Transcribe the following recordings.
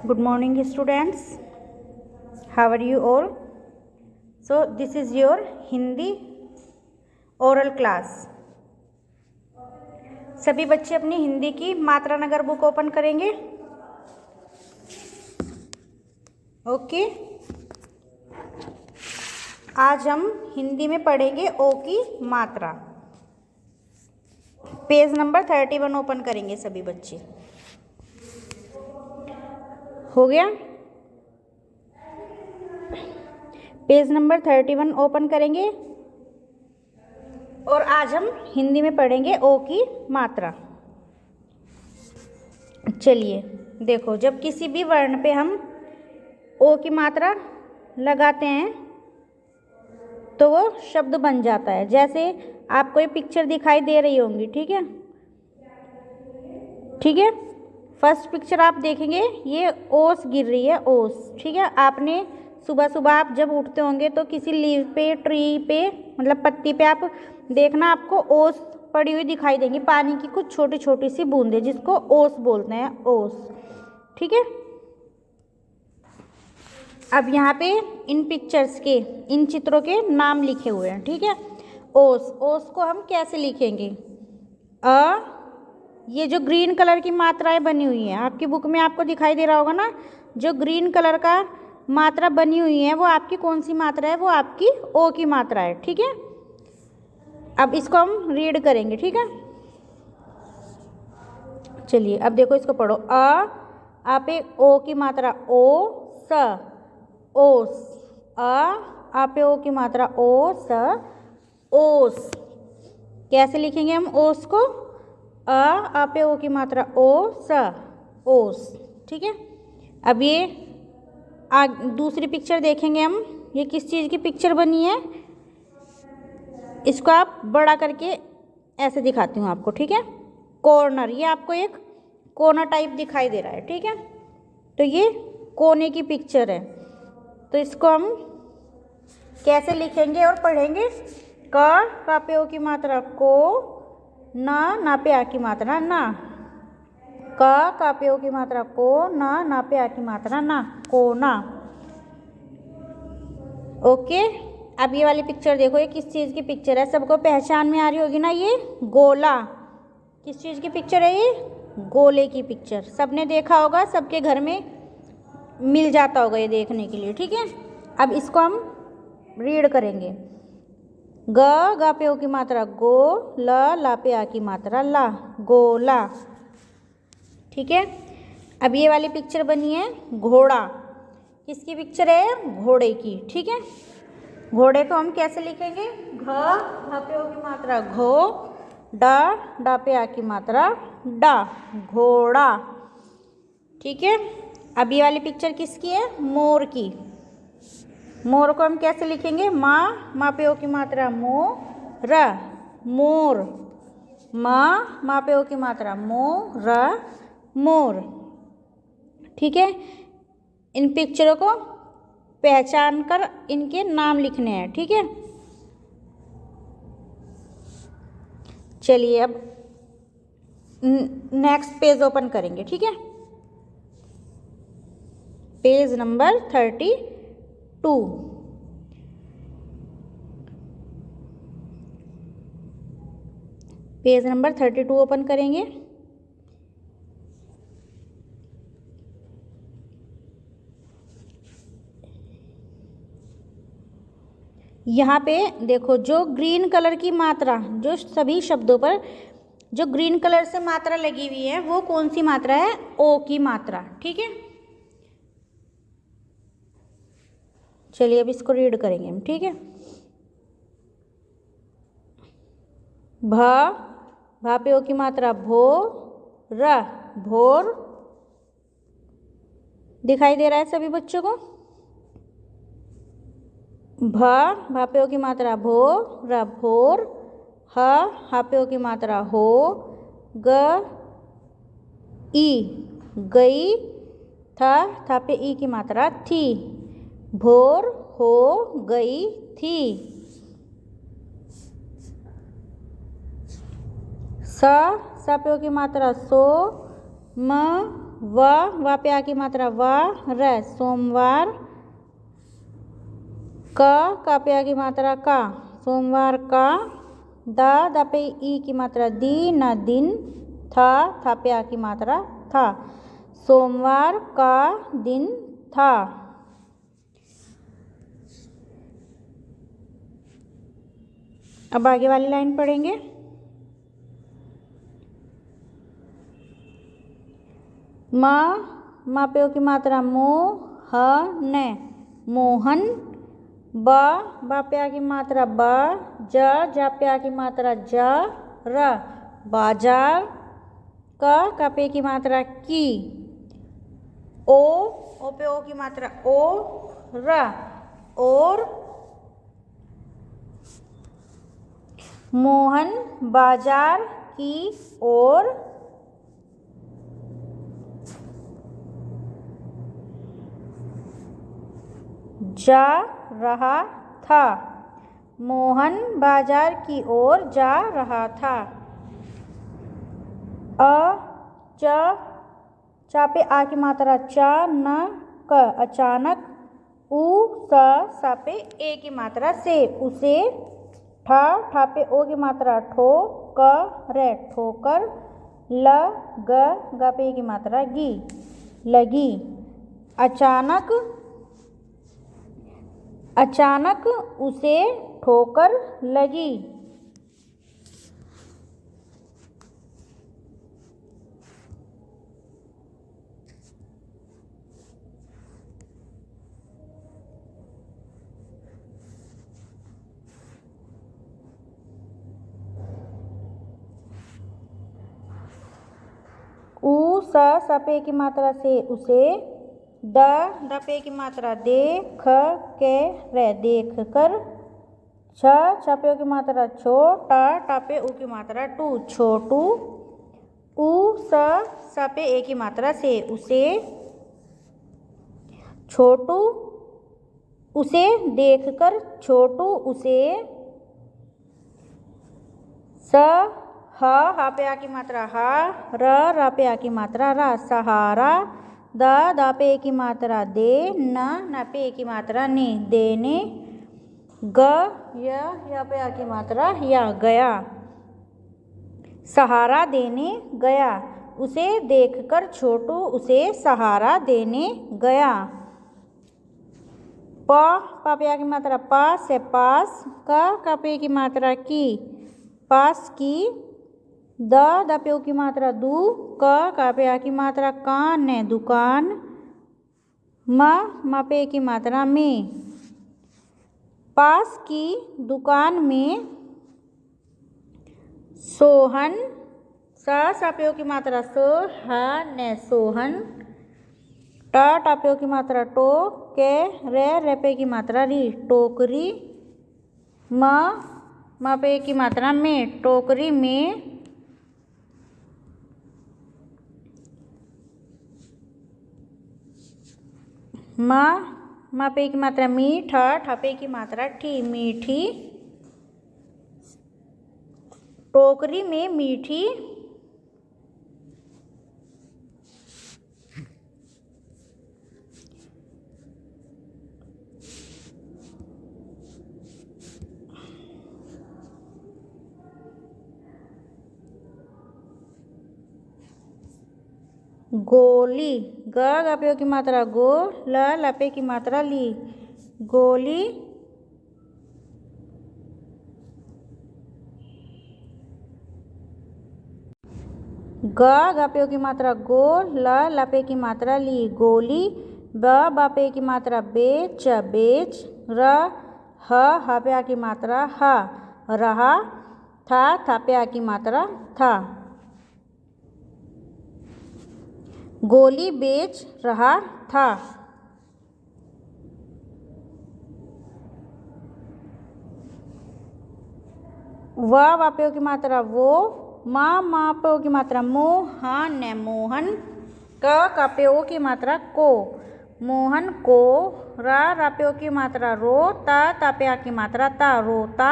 Good morning, students. How are you all? So this is your Hindi oral class. सभी बच्चे अपनी हिंदी की मात्रा नगर बुक ओपन करेंगे. ओके. आज हम हिंदी में पढ़ेंगे ओ की मात्रा. पेज नंबर 31 ओपन करेंगे सभी बच्चे. हो गया. पेज नंबर 31 ओपन करेंगे और आज हम हिंदी में पढ़ेंगे ओ की मात्रा. चलिए देखो, जब किसी भी वर्ण पे हम ओ की मात्रा लगाते हैं तो वो शब्द बन जाता है. जैसे आपको ये पिक्चर दिखाई दे रही होंगी. ठीक है, ठीक है. फर्स्ट पिक्चर आप देखेंगे, ये ओस गिर रही है, ओस. ठीक है, आपने सुबह सुबह आप जब उठते होंगे तो किसी लीव पे, ट्री पे, मतलब पत्ती पे आप देखना, आपको ओस पड़ी हुई दिखाई देंगी. पानी की कुछ छोटी छोटी सी बूंदें, जिसको ओस बोलते हैं, ओस. ठीक है. अब यहाँ पे इन पिक्चर्स के, इन चित्रों के नाम लिखे हुए हैं. ठीक है. ओस, ओस को हम कैसे लिखेंगे? ये जो ग्रीन कलर की मात्राएं बनी हुई हैं आपकी बुक में, आपको दिखाई दे रहा होगा ना, जो ग्रीन कलर का मात्रा बनी हुई है वो आपकी कौन सी मात्रा है? वो आपकी ओ की मात्रा है. ठीक है. अब इसको हम रीड करेंगे. ठीक है. चलिए अब देखो, इसको पढ़ो. आ पे ओ की मात्रा ओ, स, ओस. आ पे ओ की मात्रा ओ, स, ओस. कैसे लिखेंगे हम ओस को? आ पे ओ की मात्रा ओ, स, ओस. ठीक है. अब ये दूसरी पिक्चर देखेंगे हम. ये किस चीज़ की पिक्चर बनी है? इसको आप बड़ा करके ऐसे दिखाती हूँ आपको. ठीक है. कॉर्नर, ये आपको एक कोना टाइप दिखाई दे रहा है. ठीक है. तो ये कोने की पिक्चर है. तो इसको हम कैसे लिखेंगे और पढ़ेंगे? का पे ओ की मात्रा को, ना पे आ की मात्रा ना. का पे ओ की मात्रा को, ना पे आ की मात्रा ना, कोना. ओके. अब ये वाली पिक्चर देखो, ये किस चीज़ की पिक्चर है? सबको पहचान में आ रही होगी ना, ये गोला. किस चीज़ की पिक्चर है ये? गोले की पिक्चर. सबने देखा होगा, सबके घर में मिल जाता होगा ये देखने के लिए. ठीक है. अब इसको हम रीड करेंगे. गा पे ओ की मात्रा गो, ला पे आ की मात्रा ला, गोला. ठीक है. अब ये वाली पिक्चर बनी है घोड़ा. किसकी पिक्चर है? घोड़े की. ठीक है. घोड़े को हम कैसे लिखेंगे? घ पे ओ की मात्रा घो, डा पे आ की मात्रा डा, घोड़ा. ठीक है. अब ये वाली पिक्चर किसकी है? मोर की. मोर को हम कैसे लिखेंगे? माँ पे ओ की मात्रा मो, र, मोर. माँ पे ओ की मात्रा मो, र, मोर. ठीक है. इन पिक्चरों को पहचान कर इनके नाम लिखने हैं. ठीक है. चलिए अब नेक्स्ट पेज ओपन करेंगे. ठीक है. Page number 32. Page number 32 open करेंगे. यहाँ पे देखो, जो ग्रीन कलर की मात्रा, जो सभी शब्दों पर जो ग्रीन कलर से मात्रा लगी हुई है, वो कौन सी मात्रा है? ओ की मात्रा. ठीक है. चलिए अब इसको रीड करेंगे हम. ठीक है. भा पे ओ की मात्रा भो, र, भोर. दिखाई दे रहा है सभी बच्चों को? भा पे ओ की मात्रा भो, र, भोर. हा पे ओ की मात्रा हो, ग, ई, गई. था पे ई की मात्रा थी, भोर, हो, गई, थी. सा पे ओ की मात्रा सो, म, व पे आ की मात्रा व, र सोमवार, क पे आ की मात्रा का, सोमवार का, द पे ई की मात्रा दी, न दिन, था पे आ की मात्रा था, सोमवार का दिन था। अब आगे वाली लाइन पढ़ेंगे। म पे ओ की मात्रा मो, ह न मोहन, ब पे आ की मात्रा ब, ज पे आ की मात्रा ज, र बाजार, क पे की मात्रा की, ओ पे ओ की मात्रा ओ, र और, मोहन बाजार की ओर जा रहा था, मोहन बाजार की ओर जा रहा था। चा पे आ की मात्रा चा, न क अचानक, उ सा पे ए की मात्रा से, उसे, ठा पे ओ की मात्रा ठो, क रे ठोकर, ल ग पे ए की मात्रा गी, लगी, अचानक, अचानक उसे ठोकर लगी। उ स पे की मात्रा से उसे, द पे की मात्रा दे, ख के रे देख कर, छ पे की मात्रा छो, टा पे ऊ की मात्रा टू छोटू, उ स पे ए की मात्रा से उसे, छोटू उसे देखकर, छोटू उसे, स ह पे आ की मात्रा हा, र पे आ की मात्रा रा सहारा, द पे ए की मात्रा दे, न पे ए की मात्रा ने देने, ग य पे आ की मात्रा या गया, सहारा देने गया, उसे देखकर छोटू उसे सहारा देने गया। प पे आ की मात्रा पा से पास, क पे की मात्रा की, पास की, द पे ओ की मात्रा दू, क पे आ की मात्रा कान ने दुकान, म पे की मात्रा में, पास की दुकान में, सोहन, स पे ओ की मात्रा सो, ह ने सोहन, टा पे ओ की मात्रा टो, के रे पे की मात्रा री टोकरी, म पे की मात्रा में टोकरी में, म पे की मात्रा मीठ, ठ पे की मात्रा ठी मीठी, टोकरी में मीठी, गोली, ग पे की मात्रा गो, ल पे की मात्रा ली, गोली, ग पे की मात्रा गो, ल पे की मात्रा ली, गोली, ब पे की मात्रा बेच बेच, र ह पे आ की मात्रा हा रहा, था पे आ की मात्रा था, गोली बेच रहा था। व पे की मात्रा वो, म पे की मात्रा मोहन ने मोहन, क पे ओ की मात्रा को, मोहन को, रा पे ओ की मात्रा रो, ता पे आ की मात्रा ता रोता,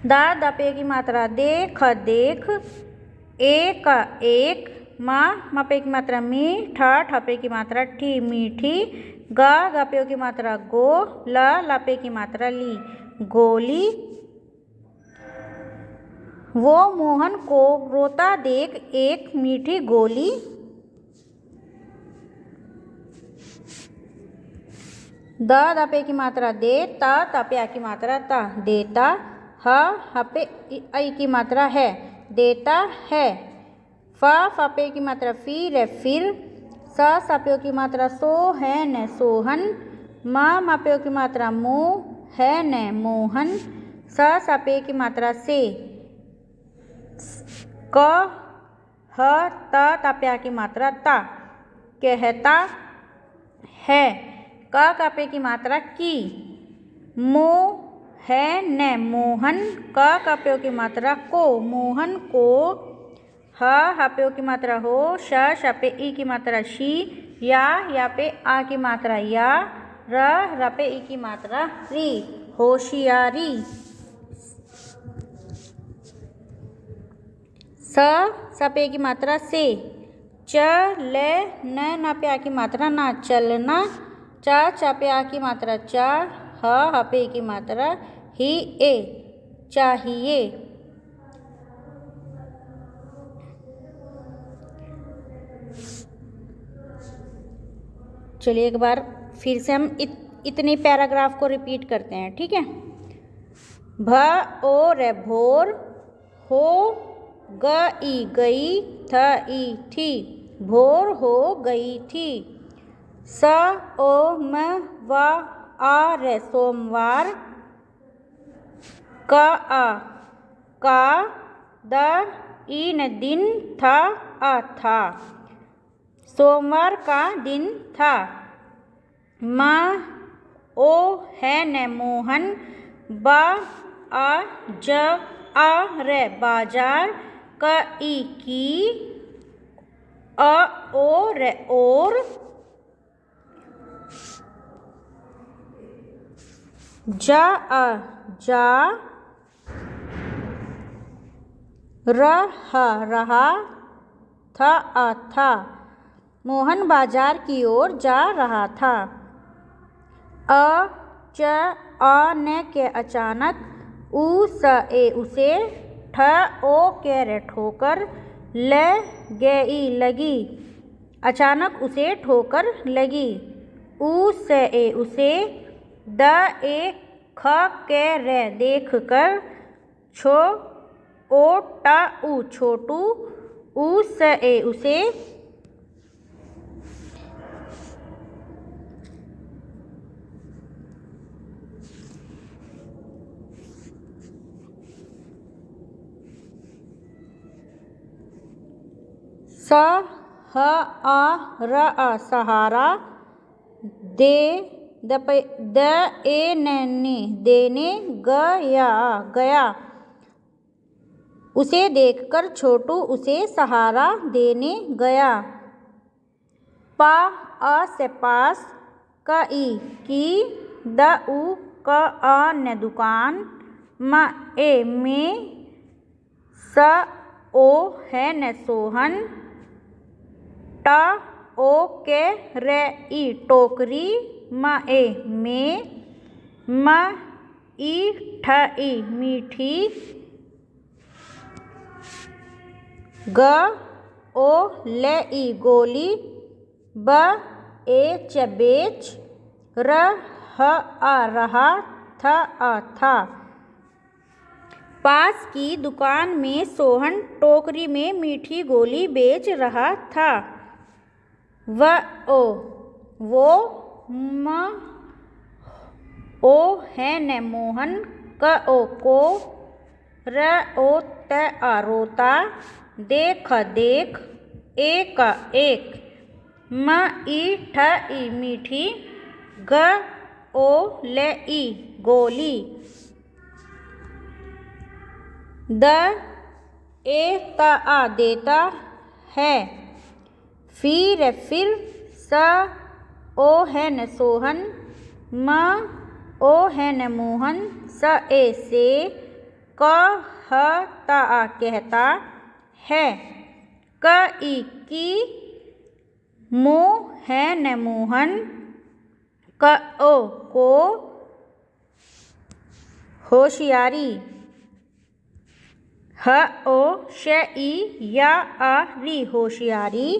द पे की मात्रा देख देख, एक मा पे की मात्रा मी, ठ पे की मात्रा ठी, मीठी। ग पे की मात्रा गो, ल पे की मात्रा ली, गोली। वो मोहन को रोता देख एक मीठी गोली द पे की मात्रा दे, त पे आ की मात्रा ता, देता। ह पे आई की मात्रा है, देता है। फ पे की मात्रा फिर, फिर। स पे की मात्रा सो है न, सोहन। म पे की मात्रा मोह है न, मोहन। स पे की मात्रा से, क ह त पे आ की मात्रा ता, कहता है। क पे की मात्रा की, मो है न, मोहन। क पे की मात्रा को, मोहन को। ह पे की मात्रा हो, श पे ई की मात्रा शी, या पे आ की मात्रा या, र पे ई की मात्रा री, होशियारी। स पे की मात्रा से, च ले न पे आ की मात्रा ना, चलना। च पे आ की मात्रा चा, ह पे की मात्रा ही, ए, चाहिए। चलिए एक बार फिर से हम इतने पैराग्राफ को रिपीट करते हैं, ठीक है। भ और भोर, हो गई गई, थी थी, भोर हो गई थी। स ओ म व आ रे, सोमवार। क आ का, द इन दिन, था आ था, सोमवार का दिन था। म ओ है न, मोहन। ब आ ज आ रे, बाजार। क ई की, अ ओ रे, और। जा आ जा, रहा, था आ था, मोहन बाजार की ओर जा रहा था। अ च आ न के अचानक, उ स ए उसे, ठ ओ के रे ठोकर, ल गई लगी, अचानक उसे ठोकर लगी। उ स ए उसे, द ए ख के रे देख कर, छो ओ ट उ छोटू, उ स ए उसे। स ह आ र आ, सहारा। दे द ए न, देने। गया गया, उसे देखकर छोटू उसे सहारा देने गया। पा अ से पास, क ई की, द उ क अ न, दुकान। म ए में, स ओ है न, सोहन। ट ओ के रे ई, टोकरी। म ए में, म ई ठ ई, मीठी। ग ओ ले ई, गोली। ब ए च बेच, र ह आ रहा, थ आ था। पास की दुकान में सोहन टोकरी में मीठी गोली बेच रहा था। व ओ वो, म ओ है न, मोहन। क ओ को, र ओ त आ रोता। देख देख, एक एक। म ई ठ ई, मीठी। ग ओ ले ई, गोली। द ए त आ, देता है। फिर स ओ है न, सोहन। म ओ है न, मोहन। स ए से, क ह त आ, कहता है। कई की मोह है न मोहन क ओ को होशियारी ह ओ श ई या आ री होशियारी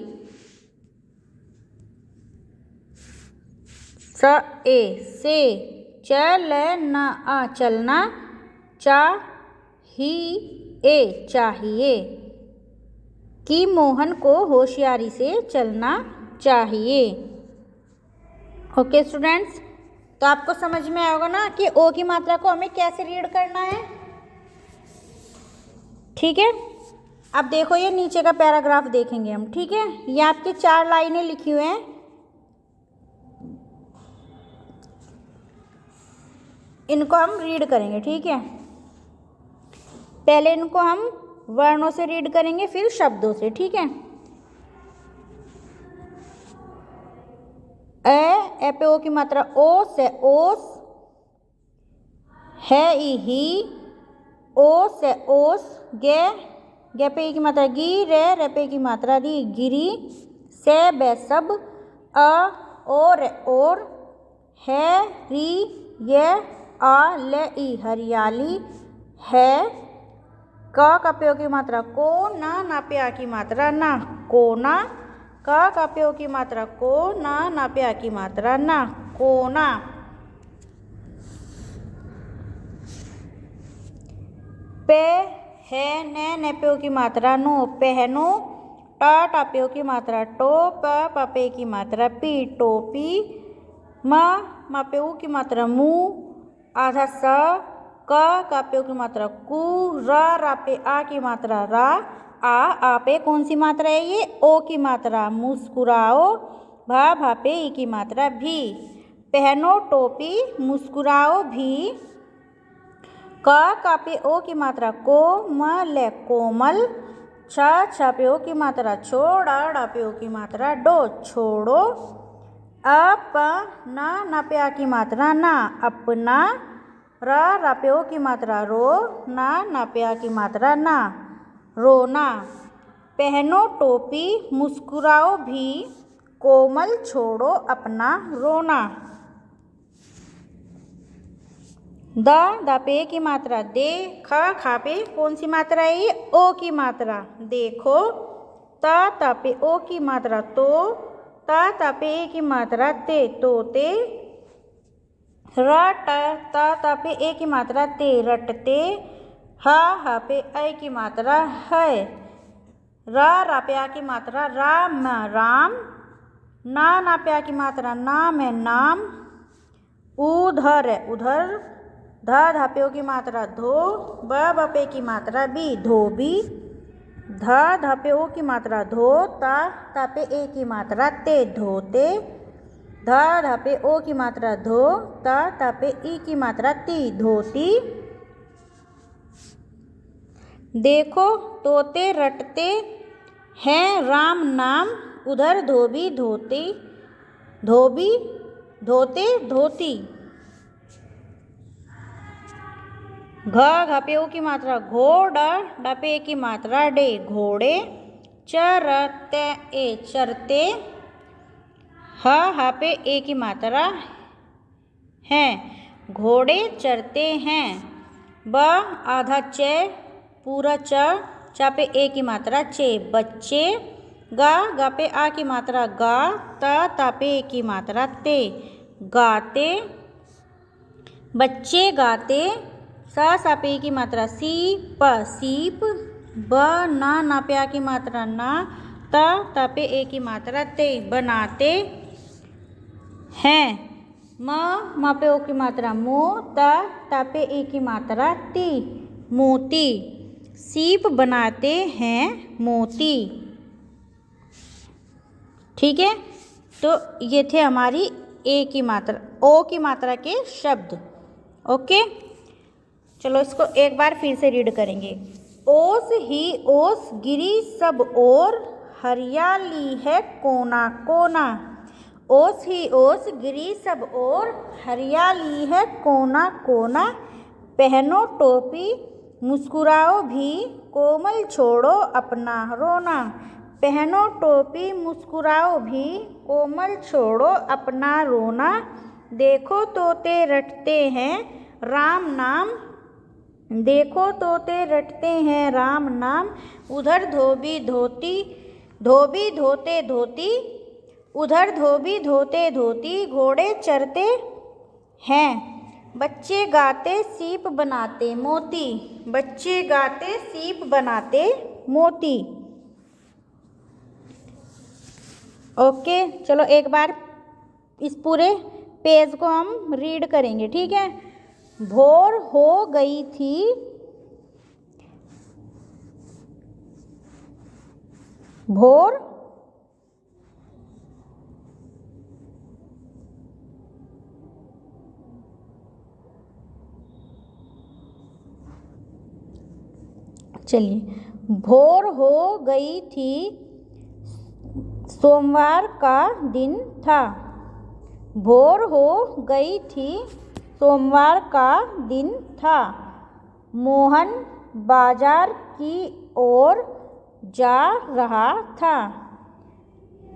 स ए से चल न आ चलना चा ही ए चाहिए कि मोहन को होशियारी से चलना चाहिए। ओके स्टूडेंट्स, तो आपको समझ में आएगा ना कि ओ की मात्रा को हमें कैसे रीड करना है। ठीक है, अब देखो ये नीचे का पैराग्राफ देखेंगे हम। ठीक है, ये आपकी 4 लाइनें लिखी हुई हैं, इनको हम रीड करेंगे। ठीक है, पहले इनको हम वर्णों से रीड करेंगे, फिर शब्दों से। ठीक है, ए पे ओ की मात्रा ओ से ओस, है ई ही, ओ से ओस, गे पे ई की मात्रा गी, रे पे ई की मात्रा री गिरी, से बे सब, अ और और, है री ये आ ले ई हरियाली है, का पे ओ की मात्रा को, ना पे आ की मात्रा ना, कोना, का पे ओ की मात्रा को, ना पे आ की मात्रा ना, कोना। पे है न पे ओ की मात्रा नो, पहनो, टा पे ओ की मात्रा टो, पे की मात्रा पी, टोपी, मा पे ओ की मात्रा मु, आधा स, का पे ओ की मात्रा कु, रा पे आ की मात्रा रा, आ पे कौन सी मात्रा है ये, ओ की मात्रा, मुस्कुराओ, भा पे ई की मात्रा भी, पहनो टोपी, मुस्कुराओ भी, का पे ओ की मात्रा को, ले कोमल, छ पे ओ की मात्रा छोड़, पे ओ की मात्रा डो, छोड़ो, अप ना पे आ की मात्रा ना, अपना, रा पे ओ की मात्रा रो, ना पे आ की मात्रा ना, रोना, पहनो टोपी, मुस्कुराओ भी, कोमल छोड़ो अपना रोना, दा पे की मात्रा दे, खा पे कौन सी मात्रा है ये, ओ की मात्रा, देखो, ता पे ओ की मात्रा तो, ता पे ए की मात्रा ते, तोते, ता पे ए की मात्रा ते, रटते, हा पे ऐ की मात्रा है, रा पे आ की मात्रा राम, राम, ना पे आ की मात्रा नाम है, नाम, उधर है उधर, धा पे ओ की मात्रा धो, पे की मात्रा भी, धोबी, धा पे ओ की मात्रा धो, ता पे ए की मात्रा ते, धोते, धा पे ओ की मात्रा धो, ता पे ई की मात्रा ती, धोती, देखो तोते रटते हैं राम नाम, उधर धोबी धोती, धोबी धोते धोती, घ पे ओ की मात्रा घो, ड पे ए की मात्रा डे, घोड़े, चरते ए चरते, ह पे ए की मात्रा है, घोड़े चरते हैं, ब आधा चे पूरा चा पे ए की मात्रा चे, बच्चे, गा पे आ की मात्रा गा, ता पे ए की मात्रा ते, गाते, बच्चे गाते, सा पे की मात्रा सीप, सीप, ब ना पे आ की मात्रा ना, ता पे ए की मात्रा ते, बनाते हैं, म पे ओ की मात्रा मो, ता पे ए की मात्रा ती, मोती, सीप बनाते हैं मोती। ठीक है, तो ये थे हमारी ए की मात्रा, ओ की मात्रा के शब्द। ओके, चलो इसको एक बार फिर से रीड करेंगे। ओस ही ओस गिरी सब ओर, हरियाली है कोना कोना, ओस ही ओस गिरी सब ओर, हरियाली है कोना कोना, पहनो टोपी मुस्कुराओ भी, कोमल छोड़ो अपना रोना, पहनो टोपी मुस्कुराओ भी, कोमल छोड़ो अपना रोना। देखो तोते रटते हैं राम नाम, देखो तोते रटते हैं राम नाम। उधर धोबी धोती, धोबी धोते धोती, उधर धोबी धोते धोती। घोड़े चरते हैं बच्चे गाते सीप बनाते मोती, बच्चे गाते सीप बनाते मोती। ओके, चलो एक बार इस पूरे पेज को हम रीड करेंगे, ठीक है। भोर हो गई थी, भोर चलिए, भोर हो गई थी, सोमवार का दिन था। भोर हो गई थी, सोमवार का दिन था। मोहन बाजार की ओर जा रहा था,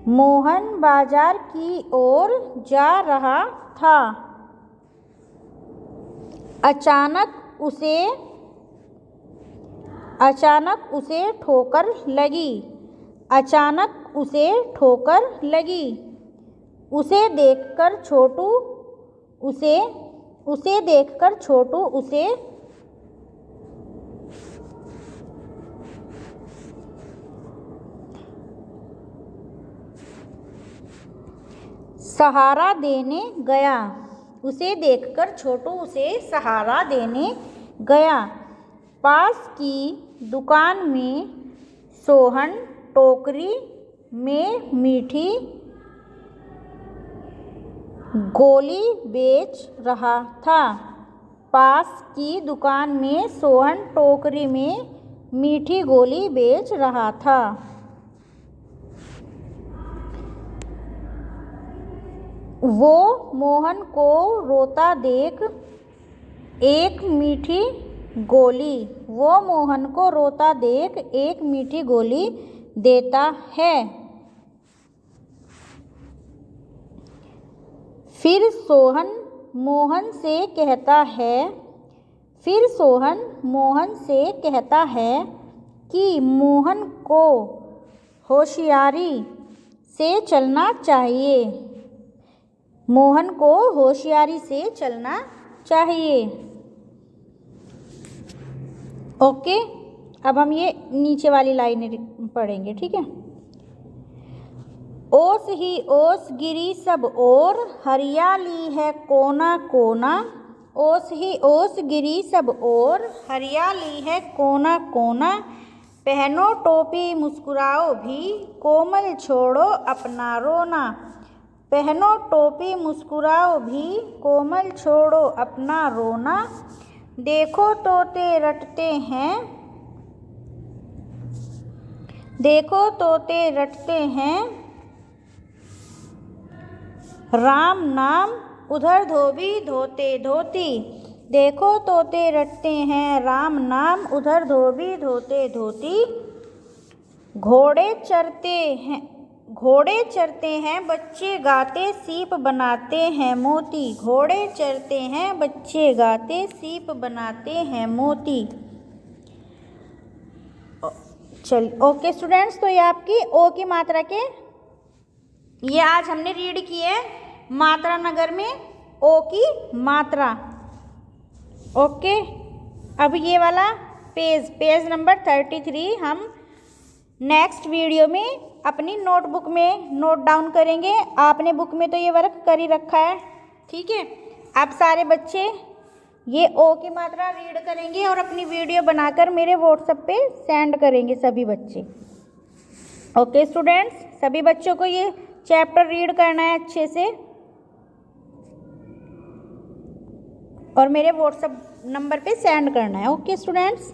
मोहन बाजार की ओर जा रहा था। अचानक उसे ठोकर लगी, अचानक उसे ठोकर लगी। उसे देखकर छोटू उसे सहारा देने गया, उसे देखकर छोटू उसे सहारा देने गया। पास की दुकान में सोहन टोकरी में मीठी गोली बेच रहा था। पास की दुकान में सोहन टोकरी में मीठी गोली बेच रहा था। वो मोहन को रोता देख एक मीठी गोली, वो मोहन को रोता देख एक मीठी गोली देता है। फिर सोहन मोहन से कहता है कि मोहन को होशियारी से चलना चाहिए, मोहन को होशियारी से चलना चाहिए। ओके, अब हम ये नीचे वाली लाइनें पढ़ेंगे, ठीक है। ओस ही ओस गिरी सब ओर, हरियाली है कोना कोना। ओस ही ओस गिरी सब ओर, हरियाली है कोना कोना। पहनो टोपी मुस्कुराओ भी, कोमल छोड़ो अपना रोना। पहनो टोपी मुस्कुराओ भी, कोमल छोड़ो अपना रोना। देखो तोते रटते हैं, देखो तोते रटते हैं राम नाम, उधर धोबी धोते धोती। देखो तोते रटते हैं राम नाम, उधर धोबी धोते धोती। घोड़े चरते हैं बच्चे गाते सीप बनाते हैं मोती। घोड़े चरते हैं बच्चे गाते सीप बनाते हैं मोती। चल ओके स्टूडेंट्स, तो ये आपकी ओ की मात्रा के ये आज हमने रीड किए मात्रा नगर में ओ की मात्रा। ओके, अब ये वाला पेज नंबर 33 हम नेक्स्ट वीडियो में अपनी नोटबुक में नोट डाउन करेंगे। आपने बुक में तो ये वर्क कर ही रखा है, ठीक है। आप सारे बच्चे ये ओ की मात्रा रीड करेंगे और अपनी वीडियो बनाकर मेरे व्हाट्सएप पे सेंड करेंगे सभी बच्चे। ओके स्टूडेंट्स, सभी बच्चों को ये चैप्टर रीड करना है अच्छे से और मेरे व्हाट्सएप नंबर पे सेंड करना है। Okay students.